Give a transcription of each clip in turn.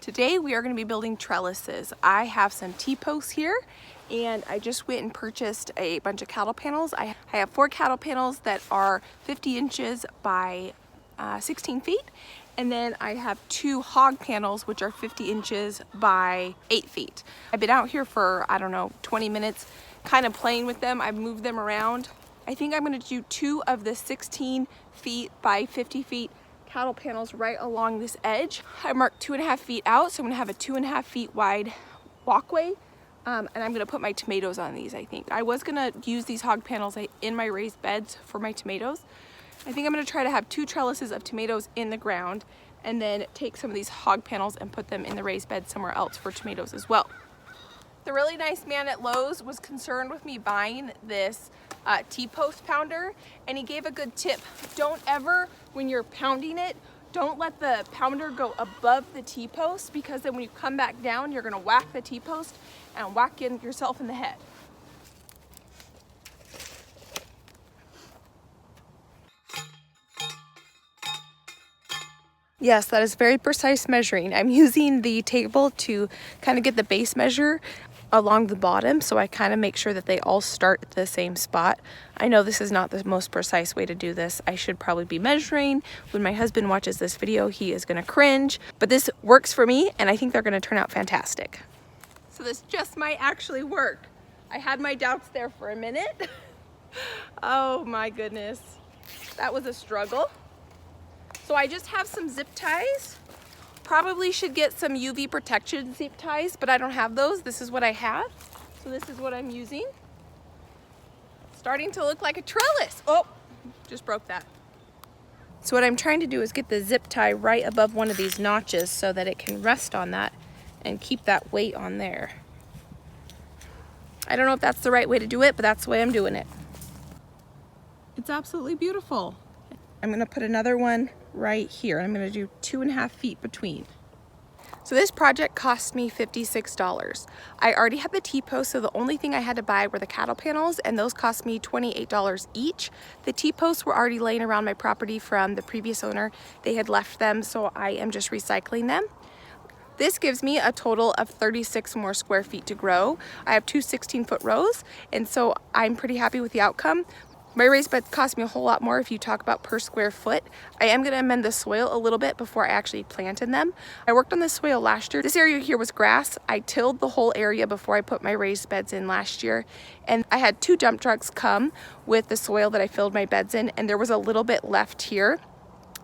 Today we are going to be building trellises. I have some T-posts here and I just went and purchased a bunch of cattle panels. I have 4 cattle panels that are 50 inches by 16 feet, and then I have 2 hog panels which are 50 inches by 8 feet. I've been out here for, I don't know, 20 minutes kind of playing with them. I've moved them around. I think I'm going to do 2 of the 16 feet by 50 feet cattle panels right along this edge. I marked 2.5 feet out, so I'm gonna have a 2.5 feet wide walkway, and I'm gonna put my tomatoes on these. I think I was gonna use these hog panels in my raised beds for my tomatoes. I think I'm gonna try to have 2 trellises of tomatoes in the ground and then take some of these hog panels and put them in the raised bed somewhere else for tomatoes as well. The really nice man at Lowe's was concerned with me buying this T-post pounder, and he gave a good tip. Don't ever, when you're pounding it, don't let the pounder go above the T-post, because then when you come back down, you're gonna whack the T-post and whack yourself in the head. Yes, that is very precise measuring. I'm using the table to kind of get the base measure along the bottom, so I kind of make sure that they all start at the same spot. I know this is not the most precise way to do this. I should probably be measuring. When my husband watches this video, he is gonna cringe, but this works for me and I think they're gonna turn out fantastic. So this just might actually work. I had my doubts there for a minute. Oh my goodness, that was a struggle. So I just have some zip ties. Probably should get some UV protection zip ties, but I don't have those. This is what I have. So this is what I'm using. Starting to look like a trellis. Oh, just broke that. So what I'm trying to do is get the zip tie right above one of these notches so that it can rest on that and keep that weight on there. I don't know if that's the right way to do it, but that's the way I'm doing it. It's absolutely beautiful. I'm gonna put another one right here. I'm gonna do 2.5 feet between. So this project cost me $56. I already had the T-posts, so the only thing I had to buy were the cattle panels, and those cost me $28 each. The T-posts were already laying around my property from the previous owner. They had left them, so I am just recycling them. This gives me a total of 36 more square feet to grow. I have 2 16-foot rows, and so I'm pretty happy with the outcome. My raised bed cost me a whole lot more if you talk about per square foot. I am gonna amend the soil a little bit before I actually planted them. I worked on this soil last year. This area here was grass. I tilled the whole area before I put my raised beds in last year. And I had 2 dump trucks come with the soil that I filled my beds in, and there was a little bit left here.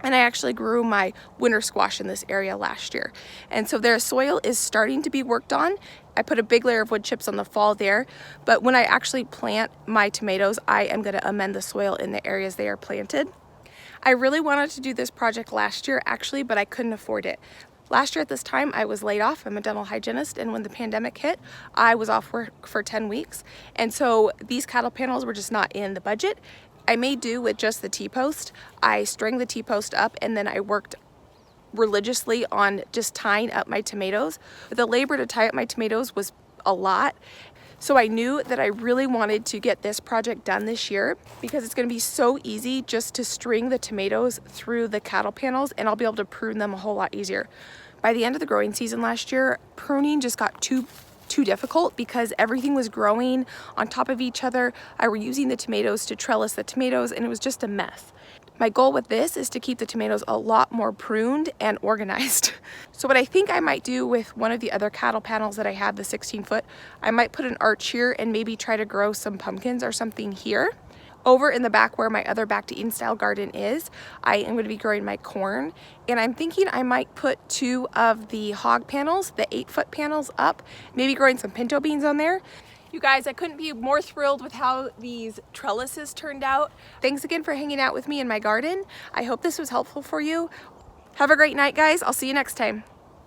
And I actually grew my winter squash in this area last year. And so their soil is starting to be worked on. I put a big layer of wood chips on the fall there, but when I actually plant my tomatoes, I am gonna amend the soil in the areas they are planted. I really wanted to do this project last year actually, but I couldn't afford it. Last year at this time, I was laid off. I'm a dental hygienist, and when the pandemic hit, I was off work for 10 weeks. And so these cattle panels were just not in the budget. I made do with just the T-post. I stringed the T-post up, and then I worked religiously on just tying up my tomatoes. But the labor to tie up my tomatoes was a lot. So I knew that I really wanted to get this project done this year, because it's gonna be so easy just to string the tomatoes through the cattle panels, and I'll be able to prune them a whole lot easier. By the end of the growing season last year, pruning just got too difficult because everything was growing on top of each other. I were using the tomatoes to trellis the tomatoes, and it was just a mess. My goal with this is to keep the tomatoes a lot more pruned and organized. So what I think I might do with one of the other cattle panels that I have, the 16-foot, I might put an arch here and maybe try to grow some pumpkins or something here. Over in the back where my other back to Eden style garden is, I am going to be growing my corn, and I'm thinking I might put 2 of the hog panels, the 8-foot panels up, maybe growing some pinto beans on there. You guys, I couldn't be more thrilled with how these trellises turned out. Thanks again for hanging out with me in my garden. I hope this was helpful for you. Have a great night, guys. I'll see you next time.